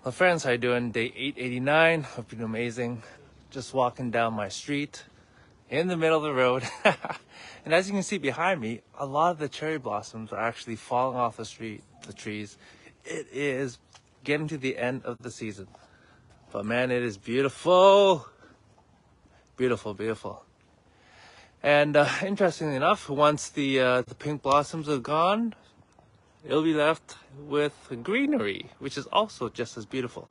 Well, friends, how you doing? Day 889. Hope you're doing amazing. Just walking down my street in the middle of the road. And as you can see behind me, a lot of the cherry blossoms are actually falling off the trees. It is getting to the end of the season. But man, it is beautiful. Beautiful, beautiful. And interestingly enough, once the pink blossoms are gone, it'll be left with greenery, which is also just as beautiful.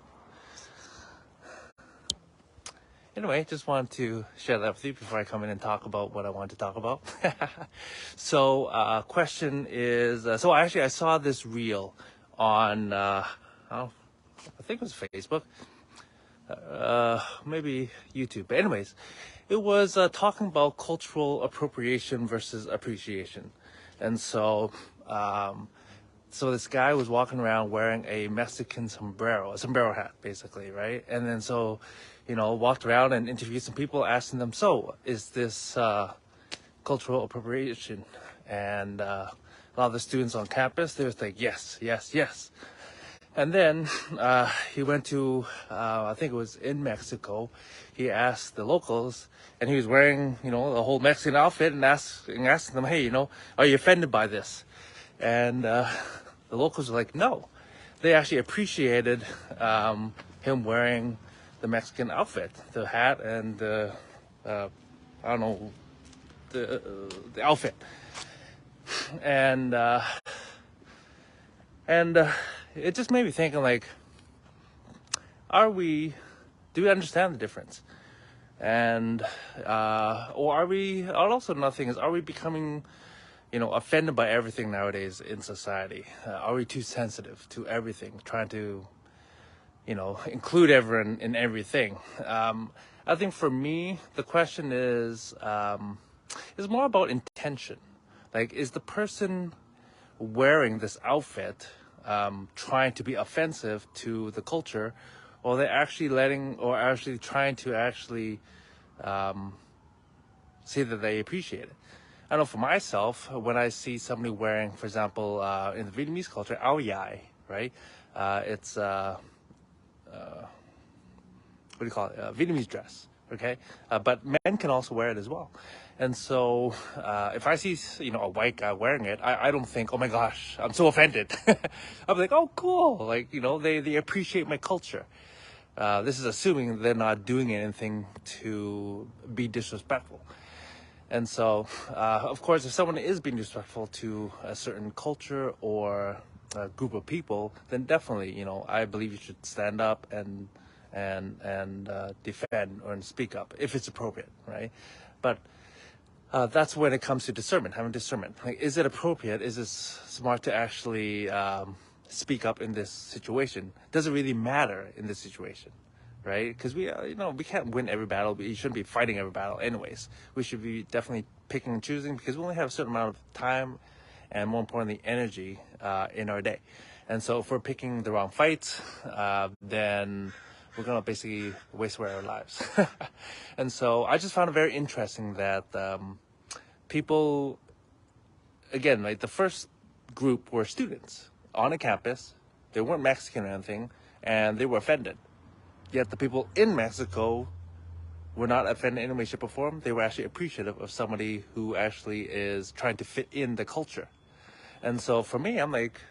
Anyway, just wanted to share that with you before I come in and talk about what I want to talk about. So, question is, I saw this reel on, I think it was Facebook, maybe YouTube. But anyways, it was talking about cultural appropriation versus appreciation. And so this guy was walking around wearing a Mexican a sombrero hat, basically, right? And then walked around and interviewed some people, asking them, so is this cultural appropriation? And a lot of the students on campus, they was like, yes, yes, yes. And then he went to, I think it was in Mexico. He asked the locals, and he was wearing, the whole Mexican outfit, and asking them, hey, are you offended by this? And the locals were like, no. They actually appreciated him wearing the Mexican outfit, the hat and the outfit. And it just made me thinking, like, do we understand the difference? And or are we? Also, another thing is, are we becoming offended by everything nowadays in society? Are we too sensitive to everything, trying to, include everyone in everything? I think for me, the question is more about intention. Like, is the person wearing this outfit trying to be offensive to the culture, or they're actually trying to say that they appreciate it? I know for myself, when I see somebody wearing, for example, in the Vietnamese culture, ao dai, right? It's what do you call it? Vietnamese dress, okay? But men can also wear it as well. And so if I see, a white guy wearing it, I don't think, oh my gosh, I'm so offended. I'm like, oh, cool. Like, they appreciate my culture. This is assuming they're not doing anything to be disrespectful. And so, of course, if someone is being disrespectful to a certain culture or a group of people, then definitely, I believe you should stand up and defend or speak up if it's appropriate, right? But that's when it comes to discernment, having discernment. Like, is it appropriate? Is it smart to actually speak up in this situation? Does it really matter in this situation? Right? Because we can't win every battle. We shouldn't be fighting every battle anyways. We should be definitely picking and choosing, because we only have a certain amount of time and, more importantly, energy in our day. And so if we're picking the wrong fights, then we're going to basically waste away our lives. And so I just found it very interesting that people, again, like the first group were students on a campus. They weren't Mexican or anything, and they were offended. Yet the people in Mexico were not offended in any way, shape, or form. They were actually appreciative of somebody who actually is trying to fit in the culture. And so for me, I'm like,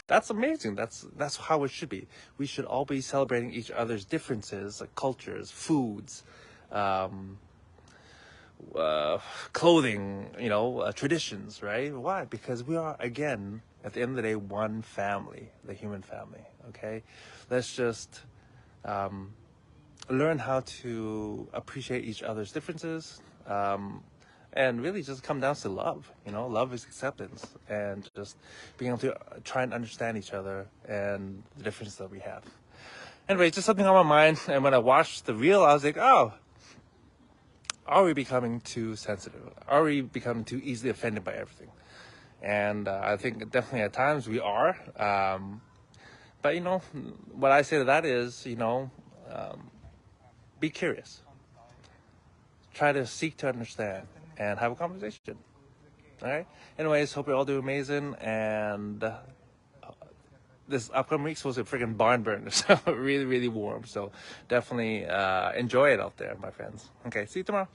that's amazing. That's how it should be. We should all be celebrating each other's differences, like cultures, foods, clothing, traditions, right? Why? Because we are, again, at the end of the day, one family, the human family, okay? Let's just learn how to appreciate each other's differences, and really just come down to love. Love is acceptance, and just being able to try and understand each other and the differences that we have. Anyway, just something on my mind, and when I watched the reel, I was like, oh, are we becoming too sensitive? Are we becoming too easily offended by everything? And I think definitely at times we are. But what I say to that is, be curious. Try to seek to understand and have a conversation. All right? Anyways, hope you all do amazing, and this upcoming week supposed to be freaking barn burner, so really, really warm. So definitely enjoy it out there, my friends. Okay, see you tomorrow.